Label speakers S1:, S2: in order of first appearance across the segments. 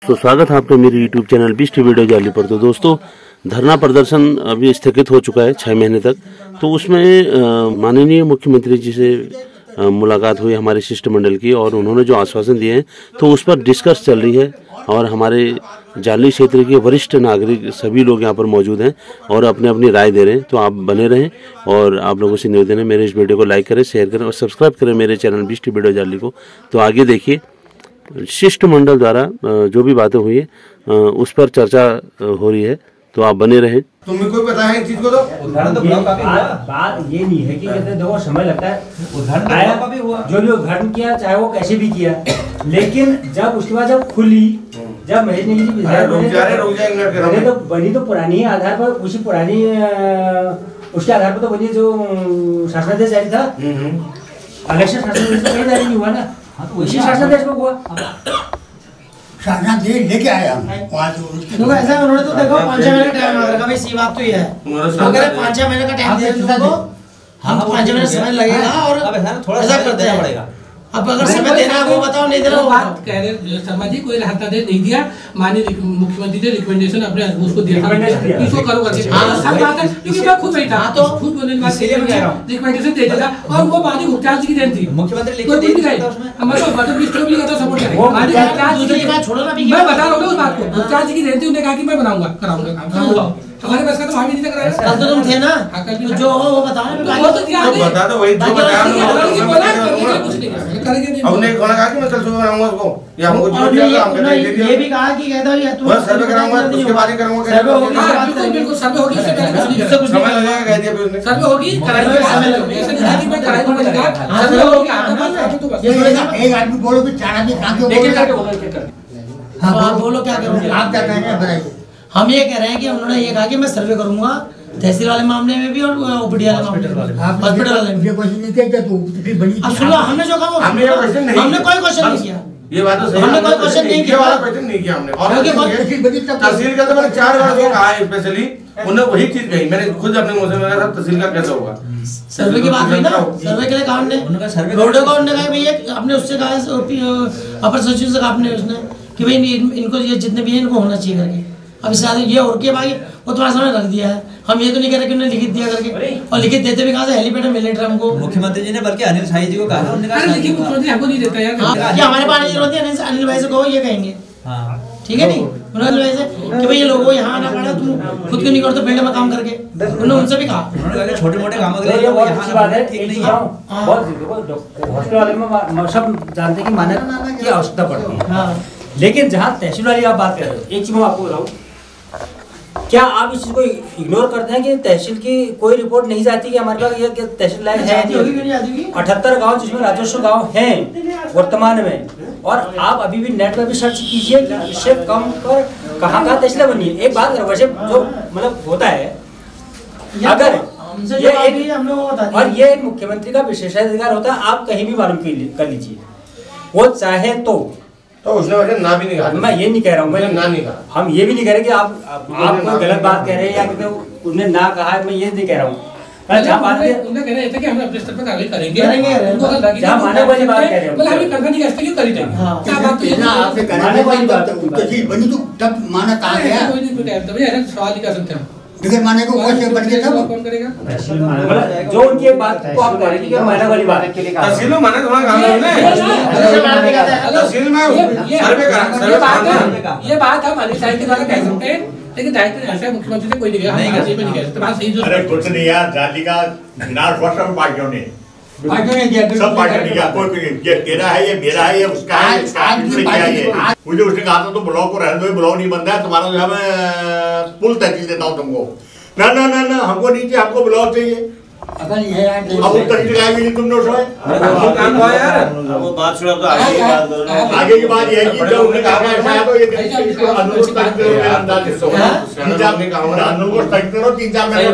S1: तो स्वागत है आपका मेरे YouTube चैनल बीस्ट वीडियो जाली पर। तो दोस्तों, धरना प्रदर्शन अभी स्थगित हो चुका है 6 महीने तक। तो उसमें माननीय मुख्यमंत्री जी से मुलाकात हुई हमारे शिष्टमंडल की, और उन्होंने जो आश्वासन दिए हैं तो उस पर डिस्कस चल रही है। और हमारे जाली क्षेत्र के वरिष्ठ नागरिक सभी लोग यहाँ पर मौजूद हैं और अपने अपनी राय दे रहे हैं। तो आप बने रहें और आप लोगों से निवेदन है मेरे इस वीडियो को लाइक करें, शेयर करें और सब्सक्राइब करें मेरे चैनल बीस्ट वीडियो जाली को। तो आगे देखिए, शिष्टमंडल द्वारा जो भी बातें हुई है उस पर चर्चा हो रही है। तो आप बने रहें।
S2: तुम्हें कोई पता है इन चीज को? तो
S3: उदाहरण तो बात ये नहीं है कि कहते देखो समय लगता है, उदाहरण का भी हुआ, जो भी उदाहरण किया चाहे वो कैसे भी किया, लेकिन जब उसके बाद जब खुली, जब महेश नेगी जी विधायक तो बनी तो पुरानी आधार पर, उसी पुरानी उसके आधार पर तो बनी जो शासनादेश जारी था, इलेक्शन शासनादेश तो कहीं जारी नहीं हुआ ना, तो उसी शासनादेश में हुआ।
S4: शासनादेश लेके आए हम वहाँ से।
S5: तो ऐसा उन्होंने तो देखो 5 महीने का टाइम मांगा भाई, सी बात तो ये है, अगर 5 महीने का टाइम दे दो हम तो 5 महीने समय लगेगा और ऐसा करते हैं पड़ेगा। अब अगर समय देना है वो बताओ, नहीं देना वो
S6: बात कह रहे शर्मा जी, कोई राहतादेश नहीं दिया, माननीय मुख्यमंत्री ने रिकमेंडेशन अपने उसको दिया था इसको करो करके। हां सब बात है, क्योंकि मैं खुद बैठा तो खुद बोलने के बाद रिकमेंडेशन दे दिया और वो माननीय मुख्तार जी की देन थी, मुख्यमंत्री लिख के दे दिया था उसमें। हम तो मतलब डिस्टर्ब भी करता सपोर्ट करेंगे माननीय मुख्तार जी की बात छोड़ो ना, मैं बता रहा हूं उस बात को। मुख्तार जी की देन थी, उन्होंने कहा कि मैं बनाऊंगा कराऊंगा, हमारे बस का तो वहां भी नहीं कराया।
S5: कल तो तुम थे ना, तो जो हो वो बताओ ना,
S6: वो तो
S2: बता दो वही जो बताया
S6: कुछ नहीं करेंगे।
S2: हमने कौन कहा कि मैं कल सुबह बनाऊंगा उसको, या हमको जो दिया हम कर दिया।
S5: ये भी कहा कि कहता है तू
S2: बस सर्वे कराऊंगा, उसके बाद ही करूंगा।
S5: सर्वे होगी,
S6: हां बिल्कुल सर्वे होगी, इससे पहले कुछ
S2: समय लगेगा कह दिया उसने।
S6: सर्वे होगी, कराएंगे, समय लगेगा, ऐसे नहीं कि मैं कराई दूंगा, सर्वे होगी।
S4: एक आदमी बोलो कि 4 आदमी कहाँ के बोलो।
S5: हाँ बोलो क्या करोगे
S4: आप क्या कहेंगे बताइए।
S5: हम ये कह रहे हैं कि उन्होंने ये कहा कि मैं सर्वे करूंगा तहसील वाले मामले में भी और ओपीडी वाले मामले में, हॉस्पिटल वाले में।
S4: ये क्वेश्चन नहीं किया तो फिर बड़ी
S5: अब सुनो, हमने जो कहा
S2: हमने
S5: कोई क्वेश्चन नहीं किया,
S2: ये बात तो सही,
S5: हमने कोई क्वेश्चन नहीं किया,
S2: वाला क्वेश्चन नहीं किया हमने। और
S4: तहसील
S2: का तो मैंने 4 बार कहा है स्पेशली, उन्होंने वही चीज कही, मैंने खुद अपने मुंह से मैंने कहा तहसील का कैसे होगा।
S5: सर्वे की बात हुई ना, सर्वे के लिए कहा हमने, रोड का उन्होंने कहा भैया अपने उससे कहा अपर सचिव से कहा आपने उसने कि भाई इनको ये जितने भी हैं इनको होना चाहिए करके। अब इससे ये और के भाई वो तुम्हारे सामने रख दिया है, हम ये तो नहीं कह रहे कि उन्होंने लिखित दिया करके, और लिखित देते भी कहाँ से, हेलीपैड में मिल रहा हमको।
S7: मुख्यमंत्री जी ने बल्कि अनिल शाही जी को कहा, उन्होंने कहा
S6: लेकिन मुख्यमंत्री हमको नहीं देता यार,
S5: क्या हमारे पास जरूरत है अनिल भाई से कहो, ये कहेंगे ठीक है नहीं, उन्होंने वैसे कि भाई ये लोगों यहाँ आना पड़ा, तुम खुद क्यों नहीं करते फील्ड में काम करके, उन्होंने उनसे भी कहा।
S7: उन्होंने कहा छोटे मोटे कामों के लिए यहाँ बात है ठीक नहीं है।
S3: हॉस्पिटल वाले में सब जानते हैं कि मानक की आवश्यकता पड़ती है, लेकिन जहाँ तहसील वाली आप बात कर रहे हो, एक चीज मैं आपको बताऊँ, क्या आप इस चीज को इग्नोर करते हैं कि तहसील की कोई रिपोर्ट नहीं जाती कि हमारे पास ये तहसील लायक है? 78 गांव जिसमें राजस्व गांव हैं वर्तमान में, और आप अभी भी नेट पर भी सर्च कीजिए कि इससे कम पर कहाँ तहसील बनी है। एक बात वैसे जो मतलब होता है, अगर ये एक मुख्यमंत्री का विशेषाधिकार होता है, आप कहीं भी मालूम कर लीजिए, वो चाहे
S2: तो उसने वैसे ना भी नहीं कहा।
S5: मैं ये नहीं कह रहा हूँ, मैं
S2: ना नहीं कहा,
S5: हम ये भी नहीं कह रहे कि आप कोई गलत बात कह रहे हैं या उसने ना कहा है, मैं ये नहीं कह रहा हूँ।
S6: जहाँ बात उन्होंने कह रहे थे कि हम अपने स्तर पर कार्रवाई करेंगे,
S5: जहाँ मानक वाली बात कह रहे हैं,
S6: मतलब हमें कन्फर्म नहीं करते क्यों करी जाएगी, क्या बात तो ये
S4: ना आपसे करने वाली बात तहसील बनी तो तब माना कहाँ गया,
S6: कोई नहीं तभी ऐसा सवाल नहीं कर सकते हम,
S4: बगैर माने को कैसे बन गया था।
S6: कौन करेगा?
S3: जो उनकी एक बात को आप करेंगे कि मानक वाली बात के लिए
S2: तहसील में माने थोड़ा काम है, तहसील में सर्वे करा,
S6: ये बात हम अनिल शाही के द्वारा कह सकते हैं, लेकिन दायित्व ऐसा मुख्यमंत्री से कोई नहीं कहा, नहीं कह सकते। बात सही जो
S8: अरे कुछ नहीं यार, जाली का विनाश हुआ सब पार्टियों ने, सब पार्टियों ने किया, कोई ये तेरा है, ये मेरा है, ये उसका है, मुझे उसने कहा था तो ब्लॉक को रहने दो, ब्लॉक नहीं बनता है तुम्हारा, जो है मैं पुल तहसील देता हूँ तुमको। ना ना ना ना हमको नहीं चाहिए, हमको ब्लॉक चाहिए।
S4: पता नहीं है यार,
S8: अब तहसील का भी नहीं तुमने उसमें
S2: काम हुआ यार।
S7: वो बात छोड़ो, तो आगे की बात करो ना।
S8: आगे की बात ये है कि जब उन्होंने कहा ऐसा तो ये अनुरोध स्थगित करो, मेरा अंदाज इसको 3-4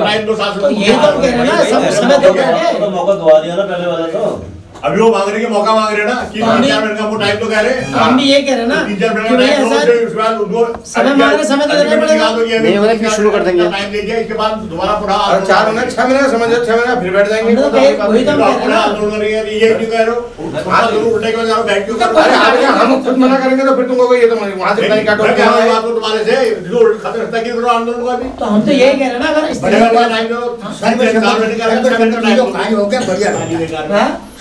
S8: टाइम दो शासन,
S5: ये तो कह रहे ना सब समय दो करके
S7: मौका दवा दिया ना पहले वाला, तो
S8: अभी वो मांग रहे मौका मांग रहे ना कि 3-4 मिनट का वो टाइम तो कह रहे हैं।
S5: हम भी ये कह रहे ना
S8: 3-4 मिनट का टाइम दो, उसके बाद
S5: समय मांगने समय तो देना पड़ेगा।
S8: नहीं होगा फिर शुरू कर देंगे, टाइम दे दिया, इसके बाद दोबारा पूरा
S2: 4 महीने 6 महीने समझो, 6 महीने फिर बैठ जाएंगे।
S5: वही तो हम कह रहे हैं
S8: आंदोलन ये नहीं कह रहे हो, हाथ जरूर उठे के जाओ, बैठ क्यों कर
S2: अरे हम खुद मना करेंगे तो फिर तुमको ये तो वहां से नहीं काटो
S8: क्या बात हो तुम्हारे से जो खतरा रहता कि आंदोलन का भी।
S5: तो हम तो यही कह रहे हैं ना, अगर इस
S8: बड़े वाला टाइम दो,
S4: सर्वसम्मति जो कार्य हो गया बढ़िया,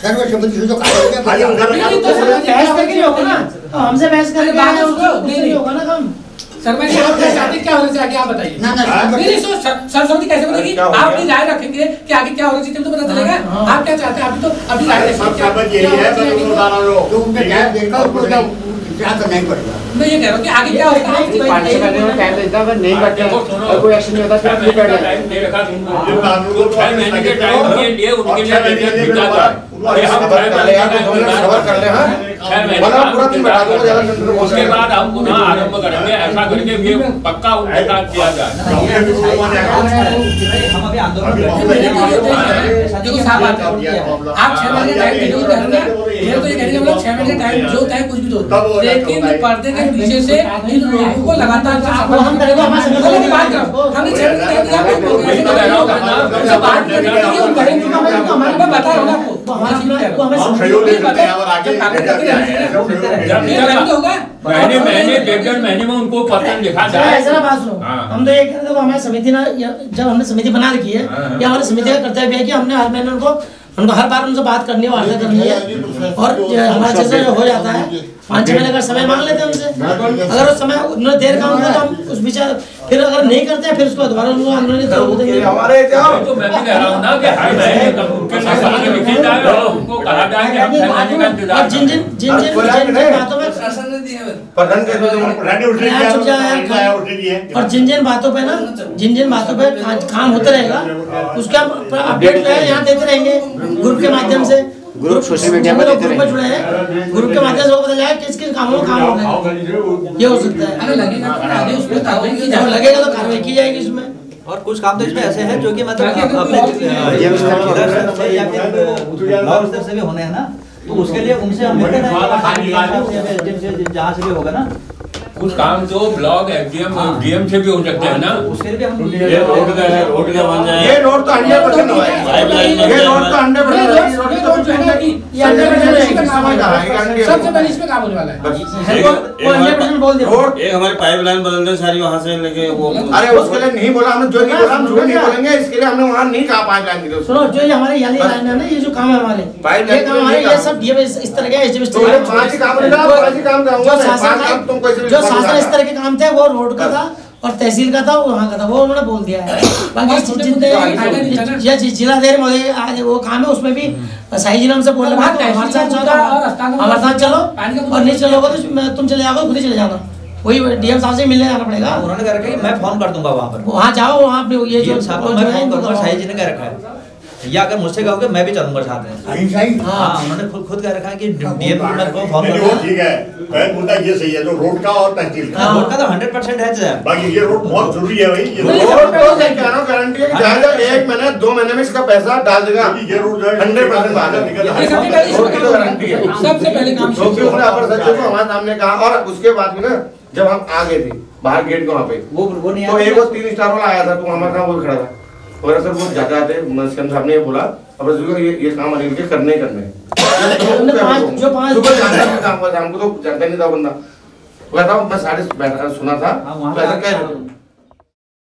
S4: सर्वसम्मति जो कार्य हो गया बढ़िया,
S5: बहस करके नहीं होगा ना, तो हमसे बहस करके बात नहीं होगा ना काम।
S6: शर्मा जी आप चाहते क्या होना चाहिए आप बताइए। नहीं सरस्वती कैसे बनेगी, आप अपनी राय रखेंगे कि आगे क्या होना चाहिए तो पता चलेगा। आप क्या चाहते हैं, आप तो अपनी राय
S4: क्या करना ही पड़ेगा।
S6: मैं ये कह रहा हूँ कि आगे क्या होगा,
S9: नहीं करते कोई एक्शन नहीं होता, फिर अपनी बैठ
S10: उसके बाद हम पुनः आरंभ करेंगे, ऐसा करके ये पक्का उनके साथ किया जाए।
S7: हम अभी आंदोलन
S6: आप 6 महीने टाइम देने को करेंगे, ये तो ये कहेंगे मतलब 6 महीने टाइम जो चाहे कुछ भी दो, लेकिन पर्दे के पीछे से इन लोगों को लगातार
S5: हम करेंगे,
S6: हमने 6 महीने टाइम दिया, बात मैं बता रहा हूँ
S10: महीने 1.5 महीने में उनको पत्र लिखा जाए।
S5: ऐसा ना बात सुनो, हम तो ये कह रहे थे हमारी समिति ना, जब हमने समिति बना रखी है, या हमारी समिति का कर्तव्य है कि हमने हर महीने उनको हर बार उनसे बात करनी है, वार्ता करनी है, और हमारा जैसे हो जाता है 5-6 महीने का समय मांग लेते हैं उनसे। अगर उस समय उन्होंने देर काम किया तो हम उस विचार फिर अगर नहीं करते हैं फिर उसको दोबारा उनको आंदोलन देंगे।
S2: हमारे
S10: तो मैं भी कह रहा हूँ ना कि हर महीने उनके साथ लिखी जाए और उनको कहा जाए कि हम 6 महीने का इंतजार
S5: जिन बातों में और जिन बातों पे ना, जिन बातों पे काम होता रहेगा उसका अपडेट जो है यहाँ देते रहेंगे ग्रुप के माध्यम से। ग्रुप सोशल मीडिया में ग्रुप में जुड़े हैं, ग्रुप के माध्यम से वो पता चला किस किस कामों में काम हो रहा है, ये हो सकता है।
S6: अगर लगेगा तो आगे उस पर कार्रवाई की
S5: जब लगेगा तो कार्रवाई की जाएगी इसमें।
S7: और कुछ काम तो इसमें ऐसे हैं जो कि मतलब अपने या फिर ब्लॉक स्तर से भी होने हैं ना, तो उसके लिए उनसे हम मिलते हैं जहाँ से भी होगा ना।
S10: कुछ काम तो ब्लॉक एफडीएम डीएम से भी हो सकते हैं ना।
S7: उसके लिए हम
S10: ये रोड का बन जाए,
S2: ये रोड तो 100% हुआ है, ये रोड तो 100%
S6: सबसे पहले इसमें काम होने वाला है।
S5: बोल दिया
S9: एक हमारी पाइपलाइन बदल दे सारी वहाँ से लेके वो।
S2: अरे उसके लिए नहीं बोला हमने, जो नहीं बोला हम झूठ नहीं बोलेंगे, इसके लिए हमने वहाँ नहीं कहा पाइपलाइन की।
S5: सुनो, जो ये हमारे याली लाइन है ना, ये जो काम है हमारे, ये काम हमारे, ये सब ये इस तरह के जो शासन इस तरह के काम थे वो रोड का था और तहसील का था, वो वहाँ का था, वो उन्होंने बोल दिया है। बाकी जितने जिलाधीश महोदय आज वो काम है उसमें भी सही जिला हमसे बोल रहा है हमारे साथ चलो, और नहीं चलोगे तो तुम चले जाओगे, खुद ही चले जाना। वही डीएम साहब से मिलने जाना पड़ेगा।
S7: उन्होंने कह रखा है मैं फोन कर दूंगा वहाँ पर,
S5: वहाँ जाओ, वहाँ पे ये जो
S7: शाही जी ने कह रखा है, या अगर मुझसे कहोगे मैं भी चलूंगा साथ में। हाँ, उन्होंने खुद कह रखा है कि डीएम को फोन करो।
S8: ठीक है, मैं मुद्दा ये सही है जो रोड का और तहसील का।
S7: रोड का तो 100% है सर।
S8: बाकी ये रोड बहुत जरूरी है भाई, ये
S2: रोड तो गारंटी है कि जहाँ 1 महीने 2 महीने में इसका पैसा डाल देगा,
S8: ये रोड
S2: 100% गारंटी है।
S6: सबसे पहले काम
S2: क्योंकि उन्होंने अपर सचिव को हमारे सामने कहा, और उसके बाद में ना जब हम आ गए थे बाहर गेट के वहाँ पे,
S7: वो नहीं
S2: तो एक वो 3 स्टार वाला आया था, तो हमारे साथ वो खड़ा था, और सर वो जाते आते साहब ने बोला अब ये काम अनिल के करने करने
S5: जो 5
S2: शाम को तो जानता नहीं था बंदा, मैं 7:30 सुना था,